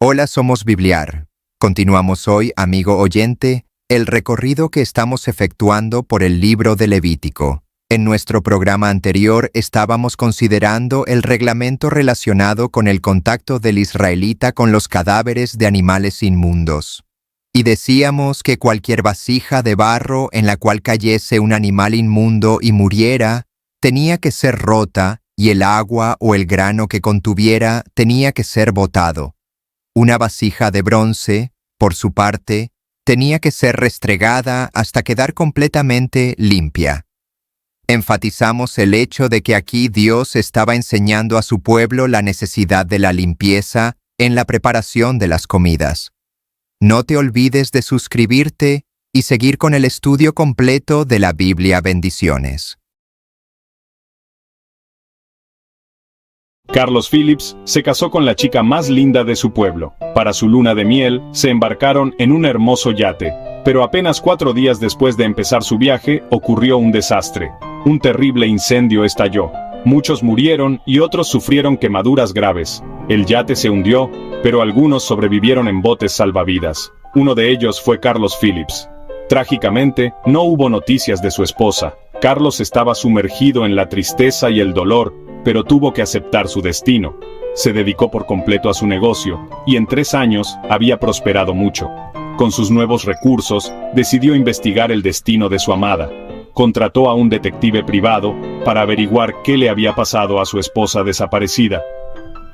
Hola, somos Bibliar. Continuamos hoy, amigo oyente, el recorrido que estamos efectuando por el libro de Levítico. En nuestro programa anterior estábamos considerando el reglamento relacionado con el contacto del israelita con los cadáveres de animales inmundos. Y decíamos que cualquier vasija de barro en la cual cayese un animal inmundo y muriera, tenía que ser rota y el agua o el grano que contuviera tenía que ser botado. Una vasija de bronce, por su parte, tenía que ser restregada hasta quedar completamente limpia. Enfatizamos el hecho de que aquí Dios estaba enseñando a su pueblo la necesidad de la limpieza en la preparación de las comidas. No te olvides de suscribirte y seguir con el estudio completo de la Biblia. Bendiciones. Carlos Phillips se casó con la chica más linda de su pueblo. Para su luna de miel, se embarcaron en un hermoso yate. Pero apenas 4 días después de empezar su viaje, ocurrió un desastre. Un terrible incendio estalló. Muchos murieron y otros sufrieron quemaduras graves. El yate se hundió, pero algunos sobrevivieron en botes salvavidas. Uno de ellos fue Carlos Phillips. Trágicamente, no hubo noticias de su esposa. Carlos estaba sumergido en la tristeza y el dolor, pero tuvo que aceptar su destino. Se dedicó por completo a su negocio, y en 3 años había prosperado mucho. Con sus nuevos recursos, decidió investigar el destino de su amada. Contrató a un detective privado para averiguar qué le había pasado a su esposa desaparecida.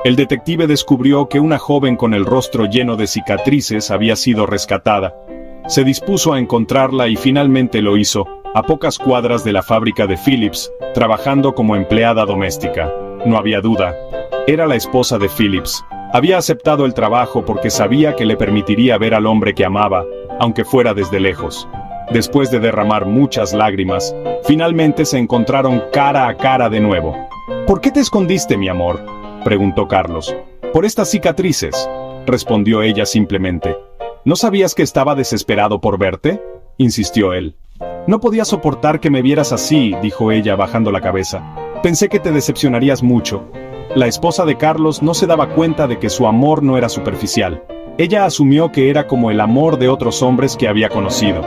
El detective descubrió que una joven con el rostro lleno de cicatrices había sido rescatada. Se dispuso a encontrarla y finalmente lo hizo, a pocas cuadras de la fábrica de Phillips, trabajando como empleada doméstica. No había duda. Era la esposa de Phillips. Había aceptado el trabajo porque sabía que le permitiría ver al hombre que amaba, aunque fuera desde lejos. Después de derramar muchas lágrimas, finalmente se encontraron cara a cara de nuevo. ¿Por qué te escondiste, mi amor?, preguntó Carlos. Por estas cicatrices, respondió ella simplemente. ¿No sabías que estaba desesperado por verte?, insistió él. No podía soportar que me vieras así, dijo ella bajando la cabeza. Pensé que te decepcionarías mucho. La esposa de Carlos no se daba cuenta de que su amor no era superficial. Ella asumió que era como el amor de otros hombres que había conocido.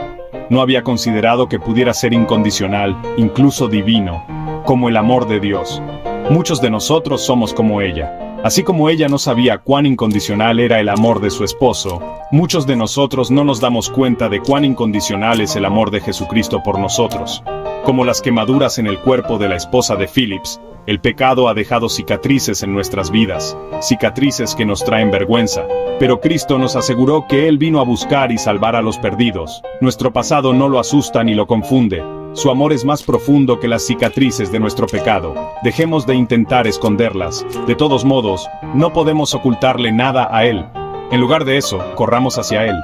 No había considerado que pudiera ser incondicional, incluso divino, como el amor de Dios. Muchos de nosotros somos como ella. Así como ella no sabía cuán incondicional era el amor de su esposo, muchos de nosotros no nos damos cuenta de cuán incondicional es el amor de Jesucristo por nosotros. Como las quemaduras en el cuerpo de la esposa de Phillips, el pecado ha dejado cicatrices en nuestras vidas, cicatrices que nos traen vergüenza. Pero Cristo nos aseguró que Él vino a buscar y salvar a los perdidos. Nuestro pasado no lo asusta ni lo confunde. Su amor es más profundo que las cicatrices de nuestro pecado. Dejemos de intentar esconderlas. De todos modos, no podemos ocultarle nada a Él. En lugar de eso, corramos hacia Él.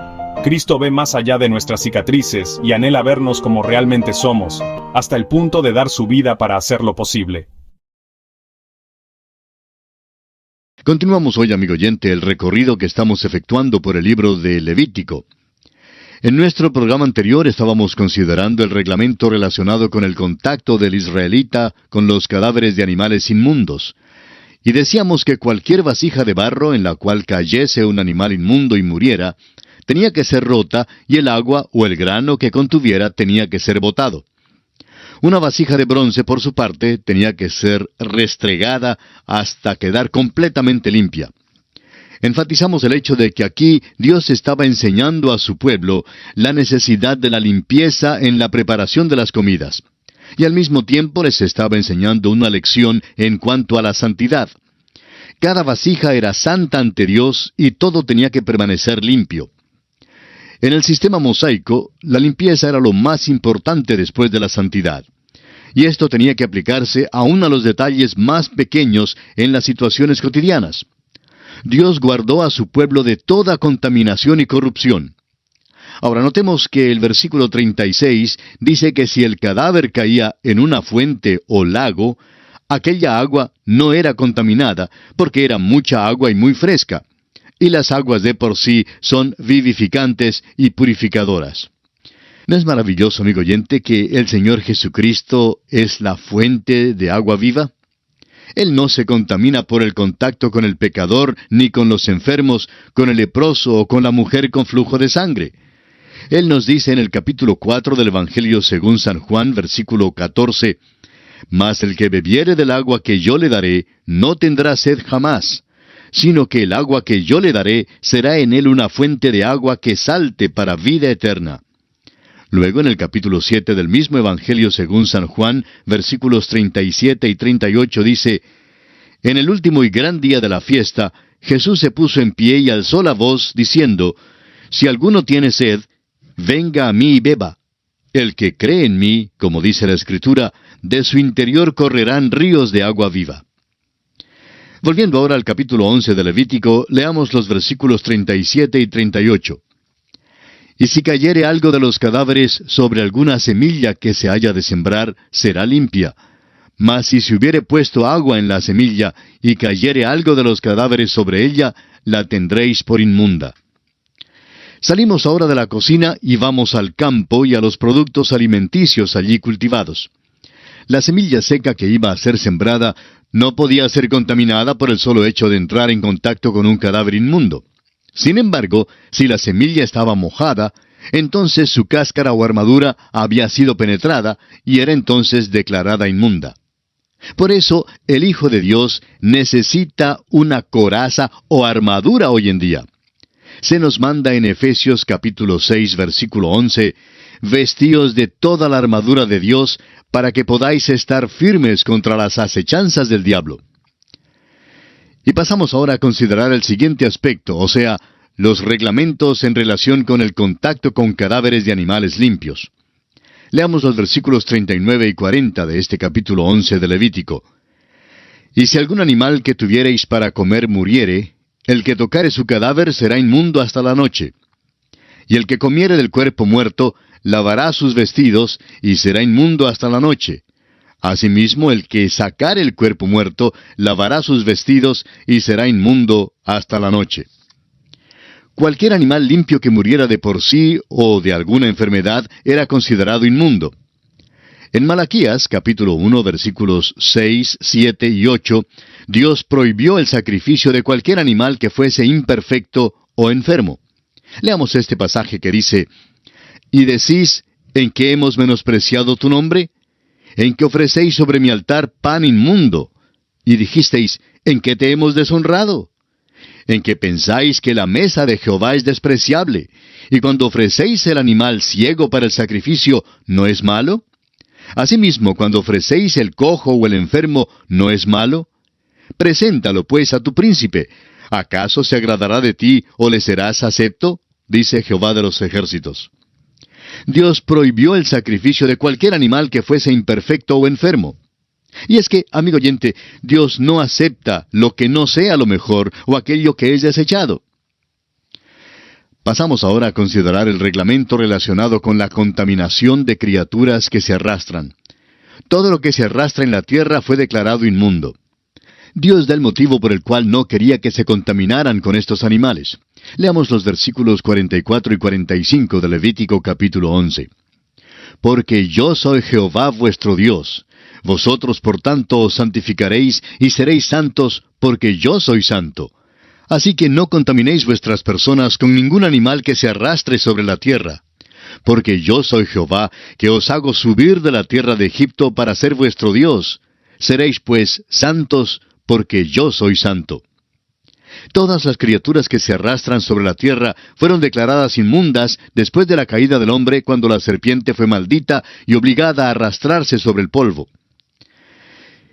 Cristo ve más allá de nuestras cicatrices y anhela vernos como realmente somos, hasta el punto de dar su vida para hacerlo posible. Continuamos hoy, amigo oyente, el recorrido que estamos efectuando por el libro de Levítico. En nuestro programa anterior estábamos considerando el reglamento relacionado con el contacto del israelita con los cadáveres de animales inmundos. Y decíamos que cualquier vasija de barro en la cual cayese un animal inmundo y muriera, tenía que ser rota y el agua o el grano que contuviera tenía que ser botado. Una vasija de bronce, por su parte, tenía que ser restregada hasta quedar completamente limpia. Enfatizamos el hecho de que aquí Dios estaba enseñando a su pueblo la necesidad de la limpieza en la preparación de las comidas. Y al mismo tiempo les estaba enseñando una lección en cuanto a la santidad. Cada vasija era santa ante Dios y todo tenía que permanecer limpio. En el sistema mosaico, la limpieza era lo más importante después de la santidad. Y esto tenía que aplicarse aún a los detalles más pequeños en las situaciones cotidianas. Dios guardó a su pueblo de toda contaminación y corrupción. Ahora notemos que el versículo 36 dice que si el cadáver caía en una fuente o lago, aquella agua no era contaminada, porque era mucha agua y muy fresca. Y las aguas de por sí son vivificantes y purificadoras. ¿No es maravilloso, amigo oyente, que el Señor Jesucristo es la fuente de agua viva? Él no se contamina por el contacto con el pecador, ni con los enfermos, con el leproso o con la mujer con flujo de sangre. Él nos dice en el capítulo 4 del Evangelio según San Juan, versículo 14, «Mas el que bebiere del agua que yo le daré, no tendrá sed jamás, sino que el agua que yo le daré será en él una fuente de agua que salte para vida eterna». Luego en el capítulo 7 del mismo Evangelio según San Juan, versículos 37 y 38 dice, «En el último y gran día de la fiesta, Jesús se puso en pie y alzó la voz, diciendo, Si alguno tiene sed, venga a mí y beba. El que cree en mí, como dice la Escritura, de su interior correrán ríos de agua viva». Volviendo ahora al capítulo 11 de Levítico, leamos los versículos 37 y 38. «Y si cayere algo de los cadáveres sobre alguna semilla que se haya de sembrar, será limpia. Mas si se hubiere puesto agua en la semilla, y cayere algo de los cadáveres sobre ella, la tendréis por inmunda». Salimos ahora de la cocina y vamos al campo y a los productos alimenticios allí cultivados. La semilla seca que iba a ser sembrada no podía ser contaminada por el solo hecho de entrar en contacto con un cadáver inmundo. Sin embargo, si la semilla estaba mojada, entonces su cáscara o armadura había sido penetrada y era entonces declarada inmunda. Por eso, el Hijo de Dios necesita una coraza o armadura hoy en día. Se nos manda en Efesios capítulo 6, versículo 11, «Vestíos de toda la armadura de Dios, para que podáis estar firmes contra las acechanzas del diablo». Y pasamos ahora a considerar el siguiente aspecto, o sea, los reglamentos en relación con el contacto con cadáveres de animales limpios. Leamos los versículos 39 y 40 de este capítulo 11 de Levítico. «Y si algún animal que tuviereis para comer muriere, el que tocare su cadáver será inmundo hasta la noche. Y el que comiere del cuerpo muerto, lavará sus vestidos, y será inmundo hasta la noche. Asimismo, el que sacare el cuerpo muerto, lavará sus vestidos, y será inmundo hasta la noche». Cualquier animal limpio que muriera de por sí o de alguna enfermedad era considerado inmundo. En Malaquías, capítulo 1, versículos 6, 7 y 8, Dios prohibió el sacrificio de cualquier animal que fuese imperfecto o enfermo. Leamos este pasaje que dice, «Y decís, ¿en qué hemos menospreciado tu nombre? En que ofrecéis sobre mi altar pan inmundo. Y dijisteis, ¿en qué te hemos deshonrado? En que pensáis que la mesa de Jehová es despreciable, y cuando ofrecéis el animal ciego para el sacrificio, ¿no es malo? Asimismo, cuando ofrecéis el cojo o el enfermo, ¿no es malo? Preséntalo, pues, a tu príncipe. ¿Acaso se agradará de ti o le serás acepto? Dice Jehová de los ejércitos. Dios prohibió el sacrificio de cualquier animal que fuese imperfecto o enfermo. Y es que, amigo oyente, Dios no acepta lo que no sea lo mejor o aquello que es desechado. Pasamos ahora a considerar el reglamento relacionado con la contaminación de criaturas que se arrastran. Todo lo que se arrastra en la tierra fue declarado inmundo. Dios da el motivo por el cual no quería que se contaminaran con estos animales. Leamos los versículos 44 y 45 de Levítico capítulo 11. «Porque yo soy Jehová vuestro Dios. Vosotros por tanto os santificaréis y seréis santos, porque yo soy santo. Así que no contaminéis vuestras personas con ningún animal que se arrastre sobre la tierra. Porque yo soy Jehová, que os hago subir de la tierra de Egipto para ser vuestro Dios. Seréis pues santos, porque yo soy santo». Todas las criaturas que se arrastran sobre la tierra fueron declaradas inmundas después de la caída del hombre, cuando la serpiente fue maldita y obligada a arrastrarse sobre el polvo.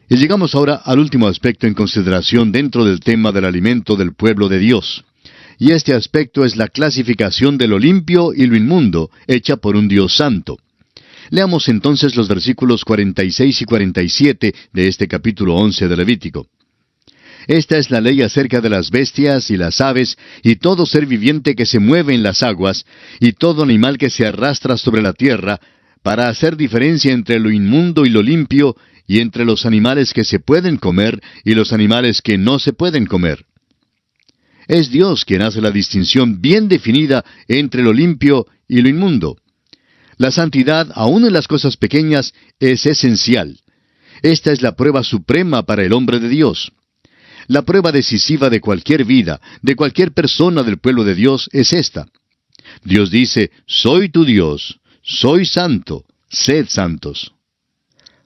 Y llegamos ahora al último aspecto en consideración dentro del tema del alimento del pueblo de Dios. Y este aspecto es la clasificación de lo limpio y lo inmundo, hecha por un Dios santo. Leamos entonces los versículos 46 y 47 de este capítulo 11 de Levítico. «Esta es la ley acerca de las bestias y las aves, y todo ser viviente que se mueve en las aguas, y todo animal que se arrastra sobre la tierra, para hacer diferencia entre lo inmundo y lo limpio, y entre los animales que se pueden comer y los animales que no se pueden comer». Es Dios quien hace la distinción bien definida entre lo limpio y lo inmundo. La santidad, aun en las cosas pequeñas, es esencial. Esta es la prueba suprema para el hombre de Dios. La prueba decisiva de cualquier vida, de cualquier persona del pueblo de Dios, es esta. Dios dice, soy tu Dios, soy santo, sed santos.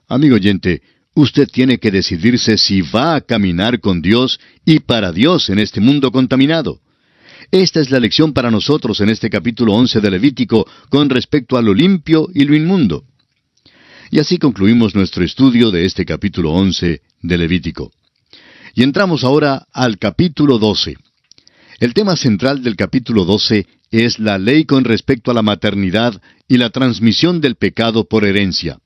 Amigo oyente, usted tiene que decidirse si va a caminar con Dios y para Dios en este mundo contaminado. Esta es la lección para nosotros en este capítulo 11 de Levítico con respecto a lo limpio y lo inmundo. Y así concluimos nuestro estudio de este capítulo 11 de Levítico. Y entramos ahora al capítulo 12. El tema central del capítulo 12 es la ley con respecto a la maternidad y la transmisión del pecado por herencia.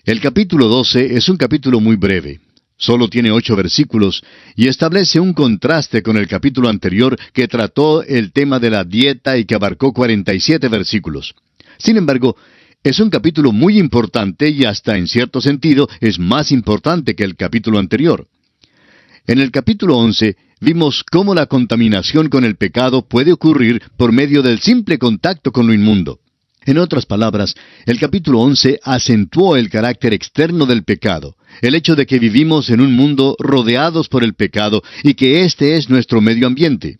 El capítulo 12 es un capítulo muy breve. Solo tiene 8 versículos y establece un contraste con el capítulo anterior que trató el tema de la dieta y que abarcó 47 versículos. Sin embargo, es un capítulo muy importante y hasta en cierto sentido es más importante que el capítulo anterior. En el capítulo 11 vimos cómo la contaminación con el pecado puede ocurrir por medio del simple contacto con lo inmundo. En otras palabras, el capítulo 11 acentuó el carácter externo del pecado, el hecho de que vivimos en un mundo rodeados por el pecado y que este es nuestro medio ambiente.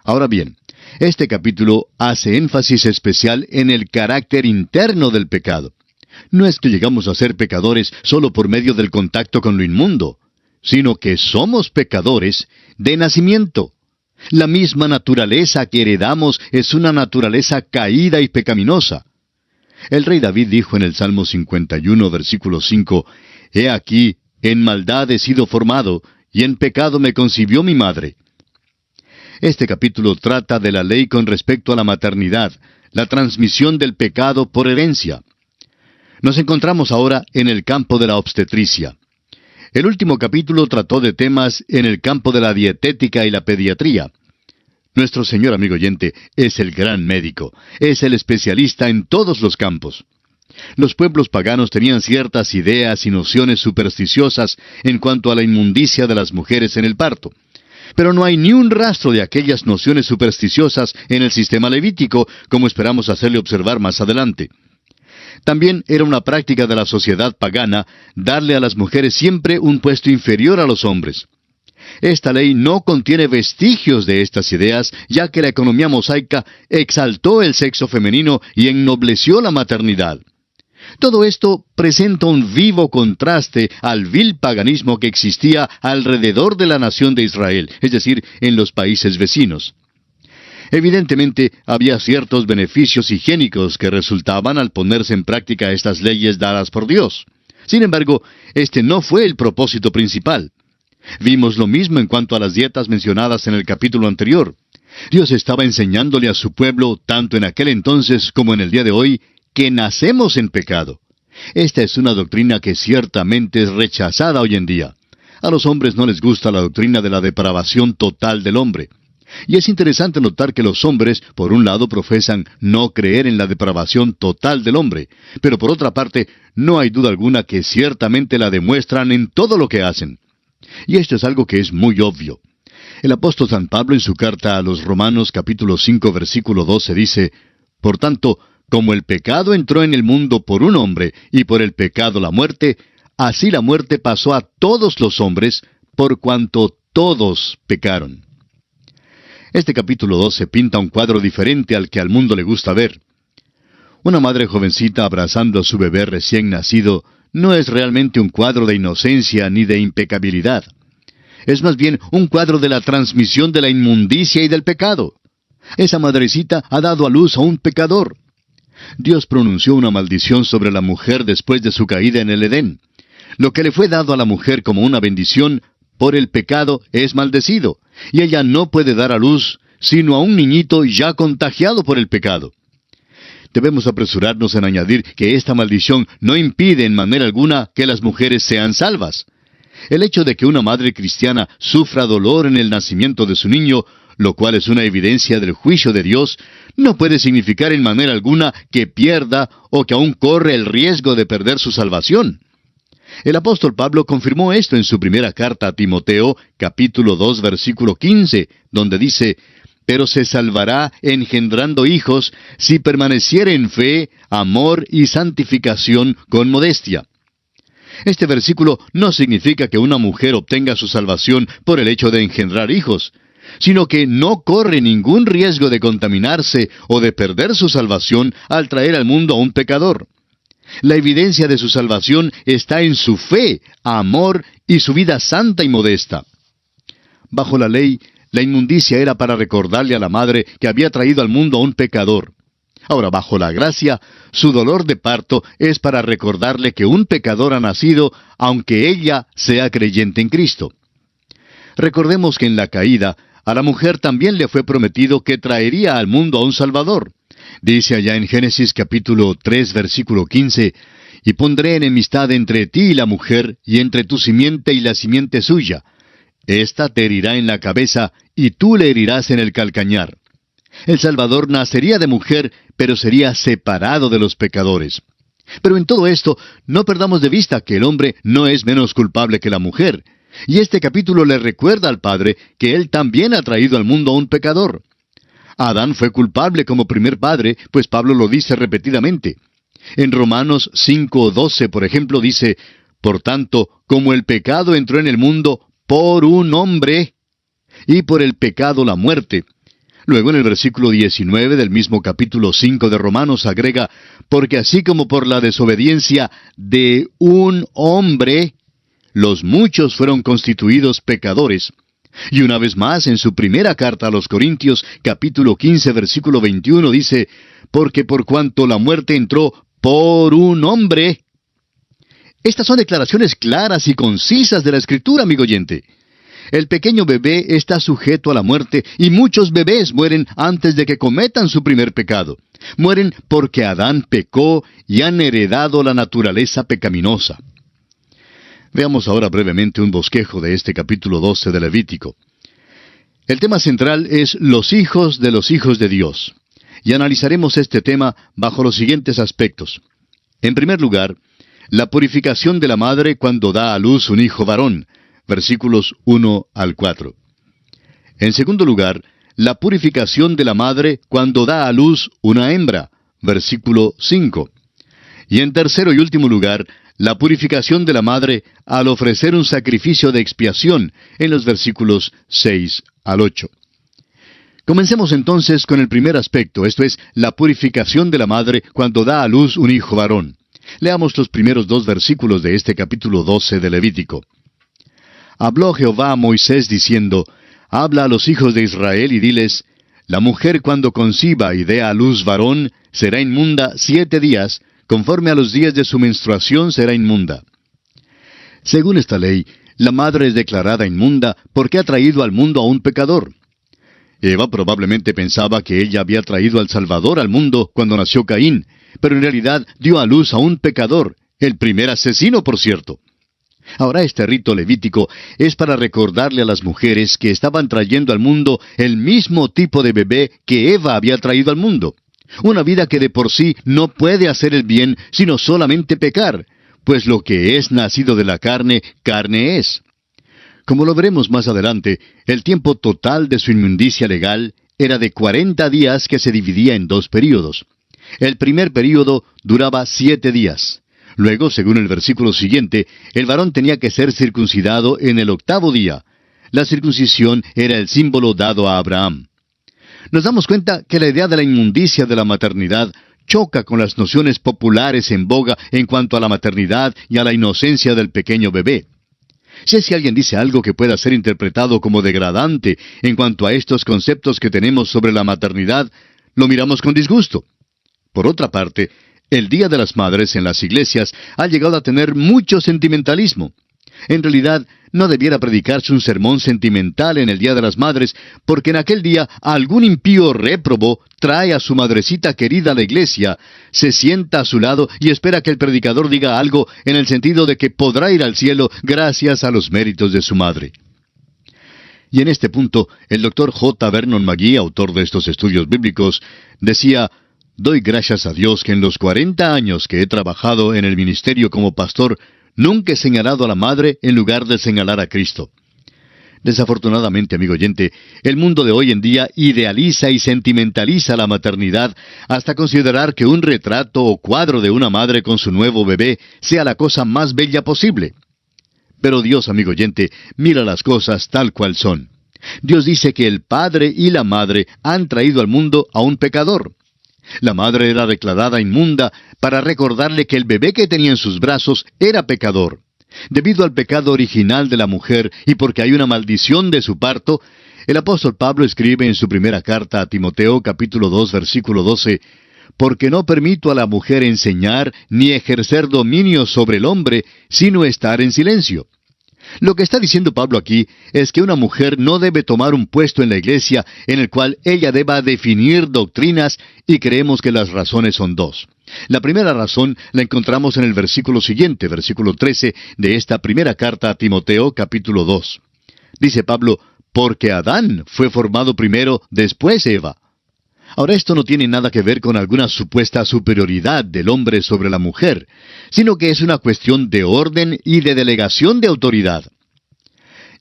Ahora bien, este capítulo hace énfasis especial en el carácter interno del pecado. No es que llegamos a ser pecadores solo por medio del contacto con lo inmundo, sino que somos pecadores de nacimiento. La misma naturaleza que heredamos es una naturaleza caída y pecaminosa. El rey David dijo en el Salmo 51, versículo 5, «He aquí, en maldad he sido formado, y en pecado me concibió mi madre». Este capítulo trata de la ley con respecto a la maternidad, la transmisión del pecado por herencia. Nos encontramos ahora en el campo de la obstetricia. El último capítulo trató de temas en el campo de la dietética y la pediatría. Nuestro Señor, amigo oyente, es el gran médico, es el especialista en todos los campos. Los pueblos paganos tenían ciertas ideas y nociones supersticiosas en cuanto a la inmundicia de las mujeres en el parto. Pero no hay ni un rastro de aquellas nociones supersticiosas en el sistema levítico, como esperamos hacerle observar más adelante. También era una práctica de la sociedad pagana darle a las mujeres siempre un puesto inferior a los hombres. Esta ley no contiene vestigios de estas ideas, ya que la economía mosaica exaltó el sexo femenino y ennobleció la maternidad. Todo esto presenta un vivo contraste al vil paganismo que existía alrededor de la nación de Israel, es decir, en los países vecinos. Evidentemente, había ciertos beneficios higiénicos que resultaban al ponerse en práctica estas leyes dadas por Dios. Sin embargo, este no fue el propósito principal. Vimos lo mismo en cuanto a las dietas mencionadas en el capítulo anterior. Dios estaba enseñándole a su pueblo, tanto en aquel entonces como en el día de hoy, que nacemos en pecado. Esta es una doctrina que ciertamente es rechazada hoy en día. A los hombres no les gusta la doctrina de la depravación total del hombre. Y es interesante notar que los hombres, por un lado, profesan no creer en la depravación total del hombre, pero por otra parte, no hay duda alguna que ciertamente la demuestran en todo lo que hacen. Y esto es algo que es muy obvio. El apóstol San Pablo en su carta a los Romanos capítulo 5 versículo 12 dice, «Por tanto, como el pecado entró en el mundo por un hombre, y por el pecado la muerte, así la muerte pasó a todos los hombres, por cuanto todos pecaron». Este capítulo 12 pinta un cuadro diferente al que al mundo le gusta ver. Una madre jovencita abrazando a su bebé recién nacido no es realmente un cuadro de inocencia ni de impecabilidad. Es más bien un cuadro de la transmisión de la inmundicia y del pecado. Esa madrecita ha dado a luz a un pecador. Dios pronunció una maldición sobre la mujer después de su caída en el Edén. Lo que le fue dado a la mujer como una bendición, por el pecado es maldecido, y ella no puede dar a luz sino a un niñito ya contagiado por el pecado. Debemos apresurarnos en añadir que esta maldición no impide en manera alguna que las mujeres sean salvas. El hecho de que una madre cristiana sufra dolor en el nacimiento de su niño, lo cual es una evidencia del juicio de Dios, no puede significar en manera alguna que pierda o que aún corre el riesgo de perder su salvación. El apóstol Pablo confirmó esto en su primera carta a Timoteo, capítulo 2, versículo 15, donde dice, «Pero se salvará engendrando hijos si permaneciere en fe, amor y santificación con modestia». Este versículo no significa que una mujer obtenga su salvación por el hecho de engendrar hijos, sino que no corre ningún riesgo de contaminarse o de perder su salvación al traer al mundo a un pecador. La evidencia de su salvación está en su fe, amor y su vida santa y modesta. Bajo la ley, la inmundicia era para recordarle a la madre que había traído al mundo a un pecador. Ahora, bajo la gracia, su dolor de parto es para recordarle que un pecador ha nacido, aunque ella sea creyente en Cristo. Recordemos que en la caída, a la mujer también le fue prometido que traería al mundo a un Salvador. Dice allá en Génesis capítulo 3, versículo 15, «Y pondré enemistad entre ti y la mujer, y entre tu simiente y la simiente suya. Esta te herirá en la cabeza, y tú le herirás en el calcañar». El Salvador nacería de mujer, pero sería separado de los pecadores. Pero en todo esto, no perdamos de vista que el hombre no es menos culpable que la mujer. Y este capítulo le recuerda al Padre que Él también ha traído al mundo a un pecador. Adán fue culpable como primer padre, pues Pablo lo dice repetidamente. En Romanos 5:12, por ejemplo, dice, «Por tanto, como el pecado entró en el mundo por un hombre, y por el pecado la muerte». Luego en el versículo 19 del mismo capítulo 5 de Romanos agrega, «Porque así como por la desobediencia de un hombre, los muchos fueron constituidos pecadores». Y una vez más, en su primera carta a los Corintios, capítulo 15, versículo 21, dice, «Porque por cuanto la muerte entró por un hombre». Estas son declaraciones claras y concisas de la Escritura, amigo oyente. El pequeño bebé está sujeto a la muerte, y muchos bebés mueren antes de que cometan su primer pecado. Mueren porque Adán pecó y han heredado la naturaleza pecaminosa. Veamos ahora brevemente un bosquejo de este capítulo 12 de Levítico. El tema central es los hijos de Dios. Y analizaremos este tema bajo los siguientes aspectos. En primer lugar, la purificación de la madre cuando da a luz un hijo varón, versículos 1 al 4. En segundo lugar, la purificación de la madre cuando da a luz una hembra, versículo 5. Y en tercero y último lugar, la purificación de la madre al ofrecer un sacrificio de expiación, en los versículos 6 al 8. Comencemos entonces con el primer aspecto, esto es, la purificación de la madre cuando da a luz un hijo varón. Leamos los primeros 2 versículos de este capítulo 12 de Levítico. «Habló Jehová a Moisés diciendo, habla a los hijos de Israel y diles, la mujer cuando conciba y dé a luz varón será inmunda 7 días, conforme a los días de su menstruación será inmunda». Según esta ley, la madre es declarada inmunda porque ha traído al mundo a un pecador. Eva probablemente pensaba que ella había traído al Salvador al mundo cuando nació Caín, pero en realidad dio a luz a un pecador, el primer asesino, por cierto. Ahora este rito levítico es para recordarle a las mujeres que estaban trayendo al mundo el mismo tipo de bebé que Eva había traído al mundo. Una vida que de por sí no puede hacer el bien, sino solamente pecar, pues lo que es nacido de la carne, carne es. Como lo veremos más adelante, el tiempo total de su inmundicia legal era de 40 días que se dividía en 2 períodos. El primer período duraba 7 días. Luego, según el versículo siguiente, el varón tenía que ser circuncidado en el 8º día. La circuncisión era el símbolo dado a Abraham. Nos damos cuenta que la idea de la inmundicia de la maternidad choca con las nociones populares en boga en cuanto a la maternidad y a la inocencia del pequeño bebé. Si es que alguien dice algo que pueda ser interpretado como degradante en cuanto a estos conceptos que tenemos sobre la maternidad, lo miramos con disgusto. Por otra parte, el Día de las Madres en las iglesias ha llegado a tener mucho sentimentalismo. En realidad, no debiera predicarse un sermón sentimental en el Día de las Madres, porque en aquel día algún impío réprobo trae a su madrecita querida a la iglesia, se sienta a su lado y espera que el predicador diga algo en el sentido de que podrá ir al cielo gracias a los méritos de su madre. Y en este punto, el Dr. J. Vernon McGee, autor de estos estudios bíblicos, decía, «Doy gracias a Dios que en los 40 años que he trabajado en el ministerio como pastor, nunca he señalado a la madre en lugar de señalar a Cristo. Desafortunadamente, amigo oyente, el mundo de hoy en día idealiza y sentimentaliza la maternidad hasta considerar que un retrato o cuadro de una madre con su nuevo bebé sea la cosa más bella posible. Pero Dios, amigo oyente, mira las cosas tal cual son. Dios dice que el padre y la madre han traído al mundo a un pecador. La madre era declarada inmunda para recordarle que el bebé que tenía en sus brazos era pecador. Debido al pecado original de la mujer y porque hay una maldición de su parto, el apóstol Pablo escribe en su primera carta a Timoteo, capítulo 2, versículo 12, «Porque no permito a la mujer enseñar ni ejercer dominio sobre el hombre, sino estar en silencio». Lo que está diciendo Pablo aquí es que una mujer no debe tomar un puesto en la iglesia en el cual ella deba definir doctrinas, y creemos que las razones son dos. La primera razón la encontramos en el versículo siguiente, versículo 13 de esta primera carta a Timoteo, capítulo 2. Dice Pablo, «Porque Adán fue formado primero, después Eva». Ahora, esto no tiene nada que ver con alguna supuesta superioridad del hombre sobre la mujer, sino que es una cuestión de orden y de delegación de autoridad.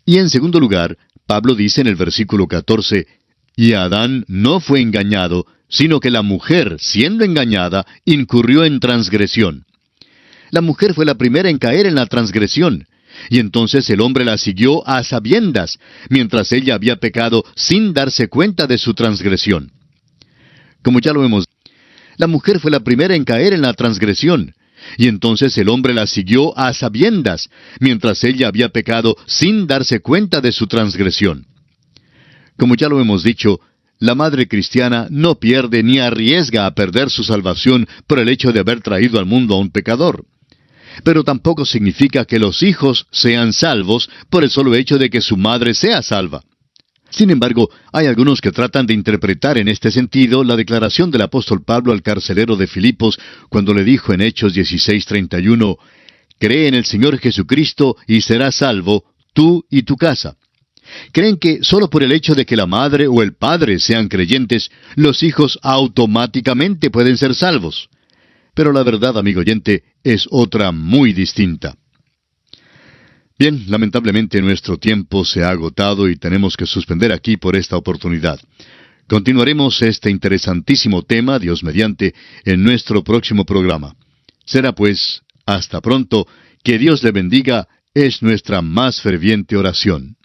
Y en segundo lugar, Pablo dice en el versículo 14, «Y Adán no fue engañado, sino que la mujer, siendo engañada, incurrió en transgresión». La mujer fue la primera en caer en la transgresión, y entonces el hombre la siguió a sabiendas, mientras ella había pecado sin darse cuenta de su transgresión. Como ya lo hemos dicho, la mujer fue la primera en caer en la transgresión, y entonces el hombre la siguió a sabiendas, mientras ella había pecado sin darse cuenta de su transgresión. Como ya lo hemos dicho, la madre cristiana no pierde ni arriesga a perder su salvación por el hecho de haber traído al mundo a un pecador. Pero tampoco significa que los hijos sean salvos por el solo hecho de que su madre sea salva. Sin embargo, hay algunos que tratan de interpretar en este sentido la declaración del apóstol Pablo al carcelero de Filipos cuando le dijo en Hechos 16:31, «Cree en el Señor Jesucristo y serás salvo, tú y tu casa». Creen que solo por el hecho de que la madre o el padre sean creyentes, los hijos automáticamente pueden ser salvos. Pero la verdad, amigo oyente, es otra muy distinta. Bien, lamentablemente nuestro tiempo se ha agotado y tenemos que suspender aquí por esta oportunidad. Continuaremos este interesantísimo tema, Dios mediante, en nuestro próximo programa. Será pues, hasta pronto, que Dios le bendiga, es nuestra más ferviente oración.